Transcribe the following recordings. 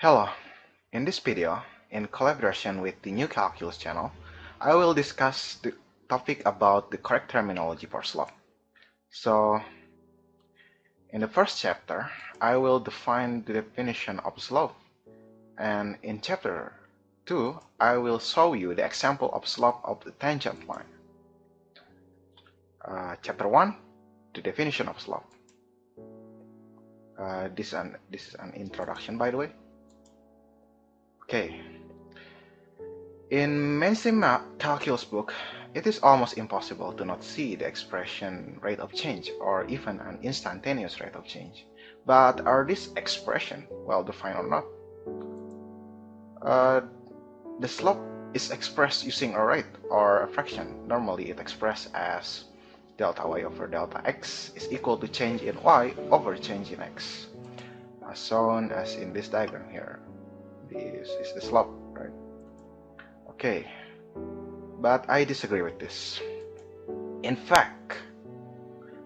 Hello, in this video, in collaboration with the New Calculus channel, I will discuss the topic about the correct terminology for slope. So, in the first chapter, I will define the definition of slope, and in chapter 2, I will show you the example of slope of the tangent line. Chapter 1, the definition of slope. This is an introduction, by the way. Okay. In mainstream calculus book, it is almost impossible to not see the expression rate of change or even an instantaneous rate of change. But are this expression well defined or not? The slope is expressed using a rate or a fraction. Normally it expressed as delta y over delta x is equal to change in y over change in x, as shown as in this diagram here. This is the slope, right? Okay, but I disagree with this. In fact,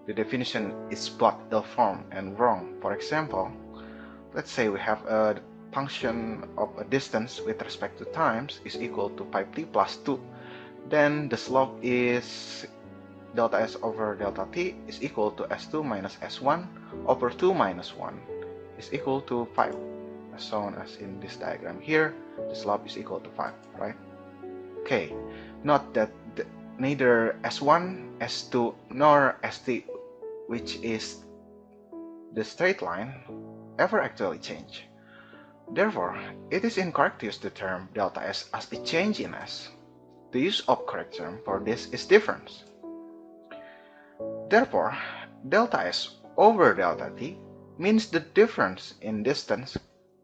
the definition is both ill-formed and wrong. For example, let's say we have a function of a distance with respect to times is equal to pi t plus 2. Then the slope is delta s over delta t is equal to s2 minus s1 over 2 minus 1 is equal to 5. As shown as in this diagram here, the slope is equal to 5, right? Okay, note that neither S1, S2, nor St, which is the straight line, ever actually change. Therefore, it is incorrect to use the term delta S as a change in S. The use of correct term for this is difference. Therefore, delta S over delta T means the difference in distance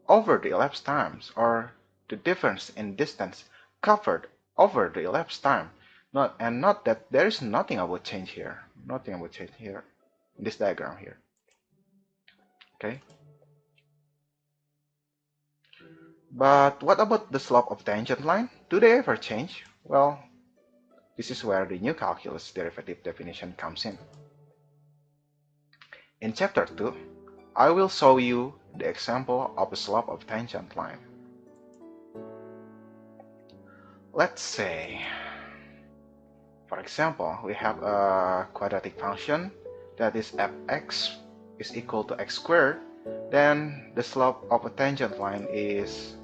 over the elapsed times, or the difference in distance covered over the elapsed time. Not that there is nothing about change here. Nothing about change here in this diagram here. Okay. But what about the slope of tangent line? Do they ever change? Well, this is where the new calculus derivative definition comes in. In chapter 2, I will show you the example of a slope of tangent line. Let's say, for example, we have a quadratic function that is fx is equal to x squared. Then the slope of a tangent line is,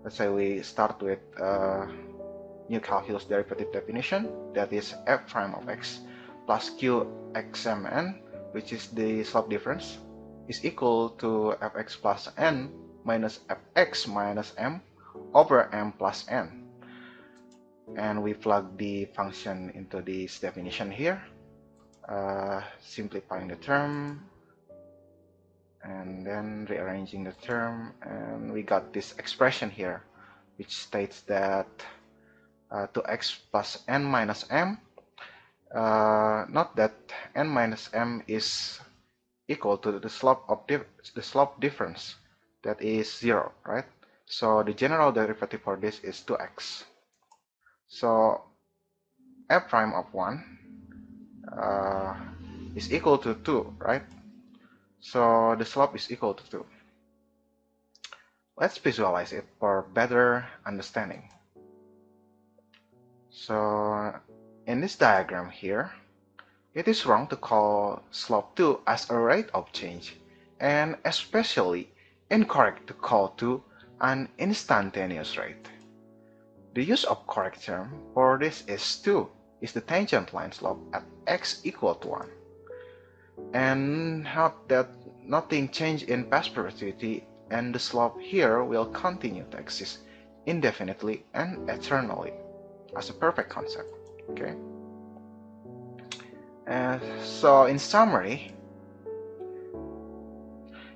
let's say we start with new calculus derivative definition, that is f prime of x plus q xmn, which is the slope difference, is equal to fx plus n minus fx minus m over m plus n. And we plug the function into this definition here, simplifying the term and then rearranging the term, and we got this expression here which states that 2x plus n minus m, not that n minus m is equal to the slope of the slope difference, that is 0, right? So the general derivative for this is 2x. So f prime of 1 is equal to 2, right? So the slope is equal to 2. Let's visualize it for better understanding. So in this diagram here, it is wrong to call slope 2 as a rate of change, and especially incorrect to call 2 an instantaneous rate. The use of correct term for this is 2 is the tangent line slope at x equal to 1. And note that nothing changed in past perpetuity, and the slope here will continue to exist indefinitely and eternally as a perfect concept. Okay. So in summary,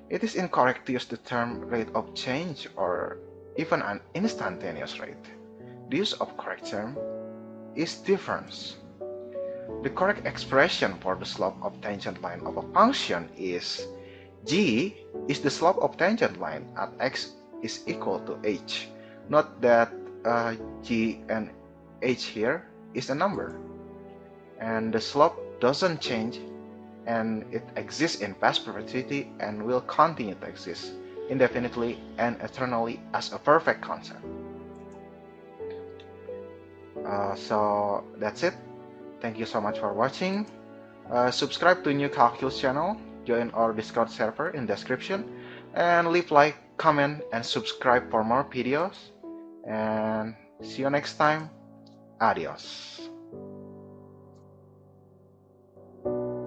it is incorrect to use the term rate of change or even an instantaneous rate. The use of correct term is difference. The correct expression for the slope of tangent line of a function is g is the slope of tangent line at x is equal to h. Note that g and h here is a number, and the slope doesn't change, and it exists in past perpetuity and will continue to exist indefinitely and eternally as a perfect concept. So that's it. Thank you so much for watching. Subscribe to New Calculus channel, join our Discord server in description, and leave like, comment, and subscribe for more videos. And see you next time. Adios.